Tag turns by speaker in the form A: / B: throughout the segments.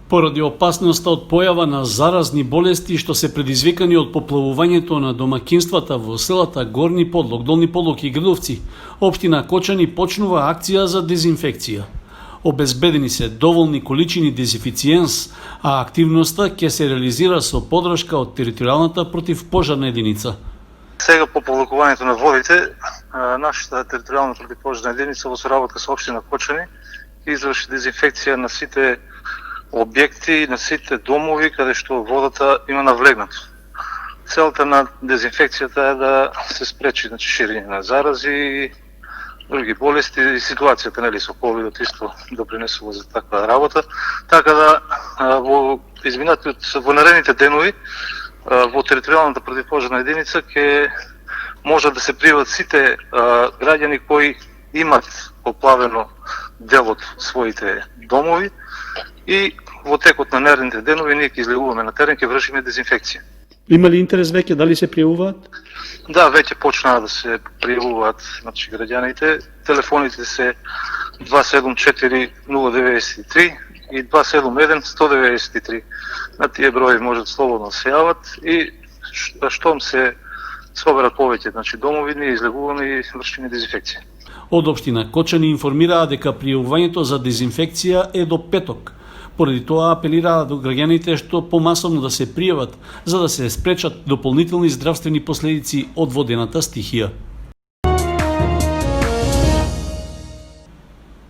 A: Поради опасноста од појава на заразни болести што се предизвикани од поплавувањето на домакинствата во селата Горни Подлог, Долни Подлог и Грдовци, општина Кочани почнува акција за дезинфекција. Обезбедени се доволни количини дезинфициенс, а активноста ќе се реализира со подршка од територијалната противпожарна единица.
B: Сега по повлекувањето на водите, нашата територијална противпожарна единица во соработка со општина Кочани изврши дезинфекција на сите објекти, на сите домови каде што водата има навлегнато. Целта на дезинфекцијата е да се спречи ширење на зарази и други болести и ситуацијата со ковидот исто допринесува за таква работа. Така да во наредните денови во територијалната противпожарна единица ќе може да се пријават сите граѓани кои имат поплавено дел од своите домови и во текот на наредните денови ние ќе излегуваме на терен, ќе вршиме дезинфекција.
A: Има ли интерес веќе, дали се пријавуваат?
B: Да, веќе почнаа да се пријавуваат граѓаните. Телефоните се 274-093 и 271-193. На тие брои можат слободно да се јават и штом се соберат повеќе домови, ние излегуваме и вршиме дезинфекција.
A: Од општина Кочани информираа дека пријавувањето за дезинфекција е до петок. Поради тоа апелираа до граѓаните што помасовно да се пријават за да се спречат дополнителни здравствени последици од водената стихија.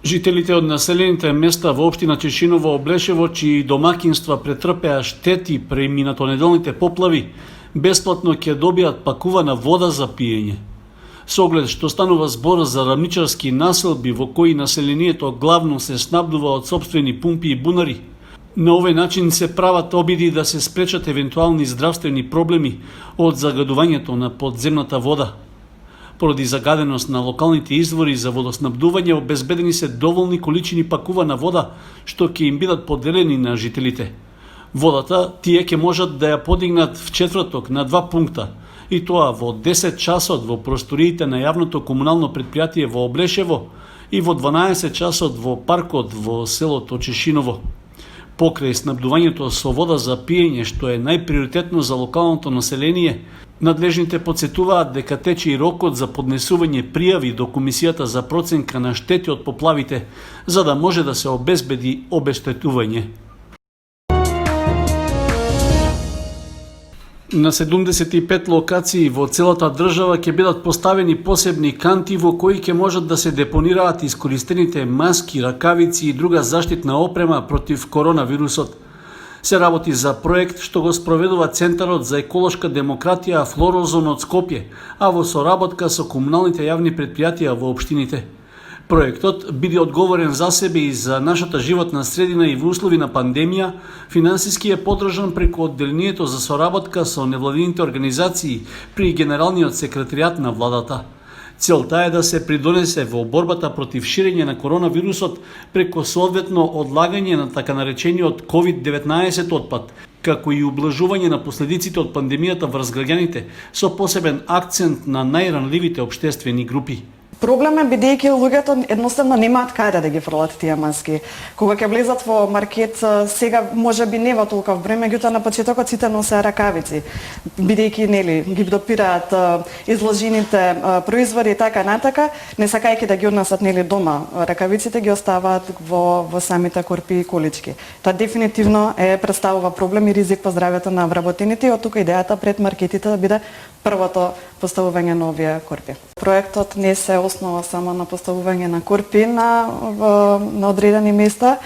A: Жителите од населените места во општина Чешиново, Облешево, чии домакинства претрпеа штети преминато неделните поплави, бесплатно ќе добијат пакувана вода за пиење. Со оглед што станува збор за рамничарски населби во кои населението главно се снабдува од сопствени пумпи и бунари, на овој начин се прават обиди да се спречат евентуални здравствени проблеми од загадувањето на подземната вода. Поради загаденост на локалните извори за водоснабдување, обезбедени се доволни количини пакувана вода што ќе им бидат поделени на жителите. Водата тие ќе можат да ја подигнат в четврток на 2 пункта, и тоа во 10 часот во просториите на јавното комунално предпријатие во Облешево и во 12 часот во паркот во селото Чешиново. Покрај снабдувањето со вода за пиење, што е најприоритетно за локалното население, надлежните подсетуваат дека тече и рокот за поднесување пријави до Комисијата за проценка на штети од поплавите, за да може да се обезбеди обештетување. На 75 локации во целата држава ќе бидат поставени посебни канти во кои ќе можат да се депонираат искористените маски, ракавици и друга заштитна опрема против коронавирусот. Се работи за проект што го спроведува Центарот за еколошка демократија Флорозон од Скопје, а во соработка со комуналните јавни предпријатија во општините. Проектот биде одговорен за себе и за нашата животна средина и во услови на пандемија, финансиски е поддржан преку одделението за соработка со невладините организации при Генералниот секретаријат на владата. Целта е да се придонесе во борбата против ширење на коронавирусот преку соодветно одлагање на така наречениот COVID-19 отпад, како и ублажување на последиците од пандемијата врз граѓаните, со посебен акцент на најранливите општествени групи.
C: Проблем е бидејќи луѓето едноставно немаат каде да ги фрлат тие маски. Кога ќе влезат во маркет, сега можеби не во толков број, меѓутоа на почетокот сите носеа ракавици, бидејќи ги допираат изложените производи и така натака, не сакајќи да ги однесат дома. Ракавиците ги оставаат во самите корпи и колички. Тоа дефинитивно представува проблем и ризик по здравјето на вработените и од тука идејата пред маркетите да биде првото поставување на овие корпи. Проектот не се основа само на поставување на корпи на одредени места,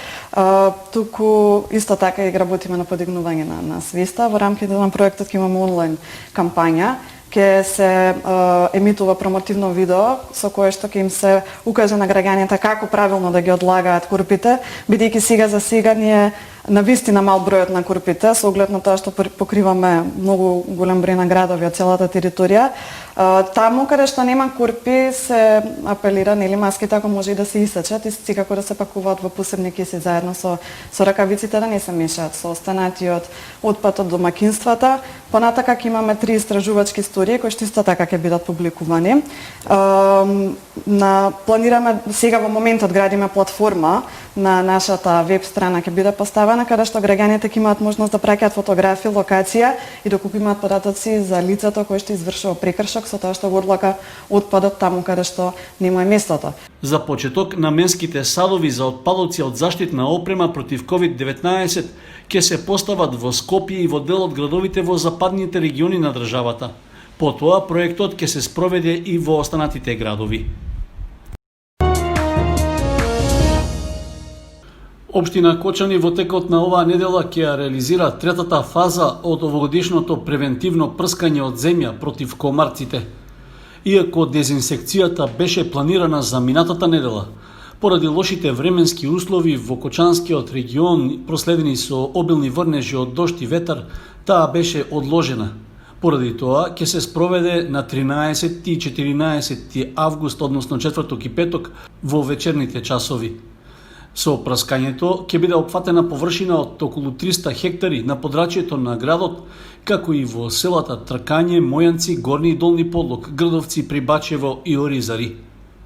C: туку исто така и работиме на подигнување на свеста. Во рамките на проектот ќе имаме онлайн кампања, ќе се емитува промотивно видео со кое што ќе им се укаже на граѓаните како правилно да ги одлагаат корпите, бидејќи сега за сега ние навистина мал бројот на корпите, со оглед на тоа што покриваме многу голем број на градови од целата територија, Таму каде што нема курпи се апелира, нели, маските ако може и да се исечат и секако да се пакуваат во посебни кеси заедно со ракавиците, да не се мешаат со останатиот отпад од домакинствата. Понатака ќе имаме 3 истражувачки студии кои што исто така ќе бидат публикувани. Планираме сега во моментот градиме платформа на нашата веб страна ќе биде поставена каде што граѓаните ќе имаат можност да праќаат фотографии, локација и да имаат податоци за лицето кое што извршува прекршок со тоа што го одлага отпадот таму каде што нема местото.
A: За почеток, наменските садови за отпадоци од заштитна опрема против COVID-19 ќе се постават во Скопје и во дел од градовите во западните региони на државата. Потоа проектот ќе се спроведе и во останатите градови. Општина Кочани во текот на оваа недела ќе ја реализира третата фаза од овогодишното превентивно прскање од земја против комарците. Иако дезинсекцијата беше планирана за минатата недела, поради лошите временски услови во Кочанскиот регион проследени со обилни врнежи од дожд и ветар, таа беше одложена. Поради тоа ќе се спроведе на 13 и 14 август, односно четврток и петок во вечерните часови. Со прскањето ќе биде опфатена површина од околу 300 хектари на подрачјето на градот, како и во селата Тркање, Мојанци, Горни и Долни Подлог, Грдовци, Прибачево и Оризари.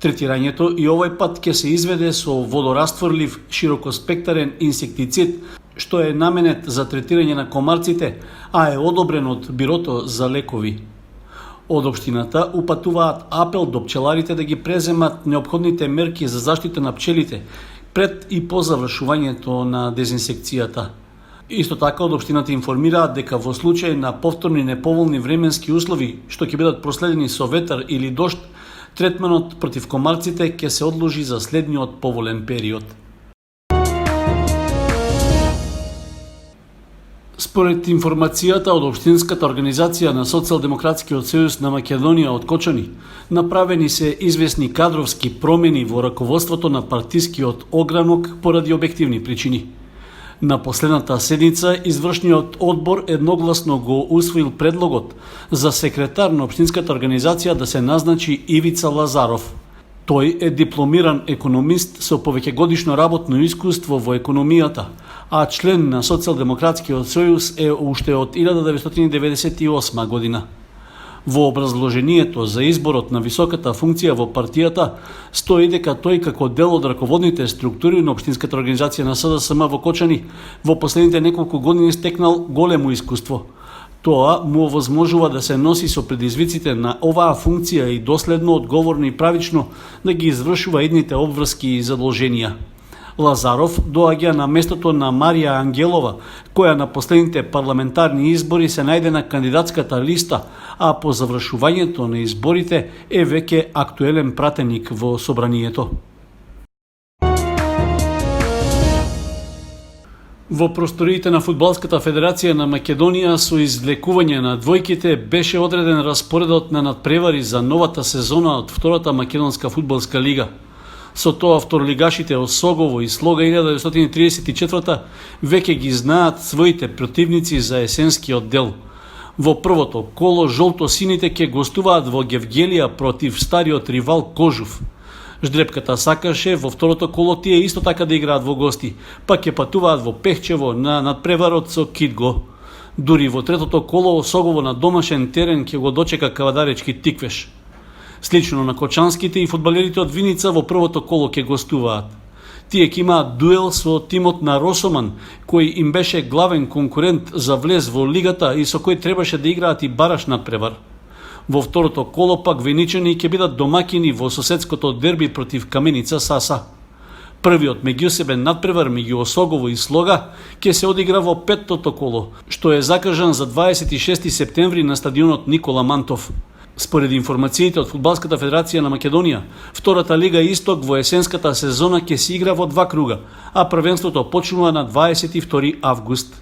A: Третирањето и овој пат ќе се изведе со водорастворлив широкоспектарен инсектицид, што е наменет за третирање на комарците, а е одобрен од Бирото за лекови. Од општината упатуваат апел до пчеларите да ги преземат неопходните мерки за заштита на пчелите пред и по завршувањето на дезинсекцијата. Исто така од општината информираат дека во случај на повторни неповолни временски услови што ќе бидат проследени со ветар или дожд, третманот против комарците ќе се одложи за следниот поволен период. Според информацијата од Општинската организација на Социјалдемократскиот сојуз на Македонија од Кочани, направени се известни кадровски промени во раководството на партискиот огранок поради објективни причини. На последната седница извршниот одбор едногласно го усвоил предлогот за секретар на Општинската организација да се назначи Ивица Лазаров. Тој е дипломиран економист со повеќегодишно работно искуство во економијата, а член на Социјалдемократскиот сојуз е уште од 1998 година. Во образложението за изборот на високата функција во партијата стои дека тој како дел од раководните структури на Општинската организација на СДСМ во Кочани во последните неколку години стекнал големо искуство. Тоа му овозможува да се носи со предизвиците на оваа функција и доследно, одговорно и правично да ги извршува идните обврски и задолженија. Лазаров доаѓа на местото на Марија Ангелова, која на последните парламентарни избори се најде на кандидатската листа, а по завршувањето на изборите е веќе актуелен пратеник во собранието. Во просториите на Фудбалската федерација на Македонија со извлекување на двојките беше одреден распоредот на надпревари за новата сезона од втората македонска фудбалска лига. Со тоа второлигашите Осогово и Слога 1934 веќе ги знаат своите противници за есенскиот дел. Во првото коло жолто-сините ќе гостуваат во Гевгелија против стариот ривал Кожув. Ждрепката сакаше во второто коло тие исто така да играат во гости, па ќе патуваат во Пехчево на надпреварот со Кидго. Дури во третото коло Осогово на домашен терен ќе го дочека кавадаречки Тиквеш. Слично на кочанските и фудбалерите од Виница во првото коло ќе гостуваат. Тие ќе имаат дуел со тимот на Росоман, кој им беше главен конкурент за влез во лигата и со кој требаше да играат и бараш надпревар. Во второто коло пак веничани ќе бидат домакини во соседското дерби против Каменица Саса. Првиот меѓусебен надпревар меѓу Осогово и Слога ќе се одигра во петтото коло, што е закажан за 26 септември на стадионот Никола Мантов. Според информациите од Фудбалската федерација на Македонија, втората лига Исток во есенската сезона ќе се игра во 2 круга, а првенството почнува на 22 август.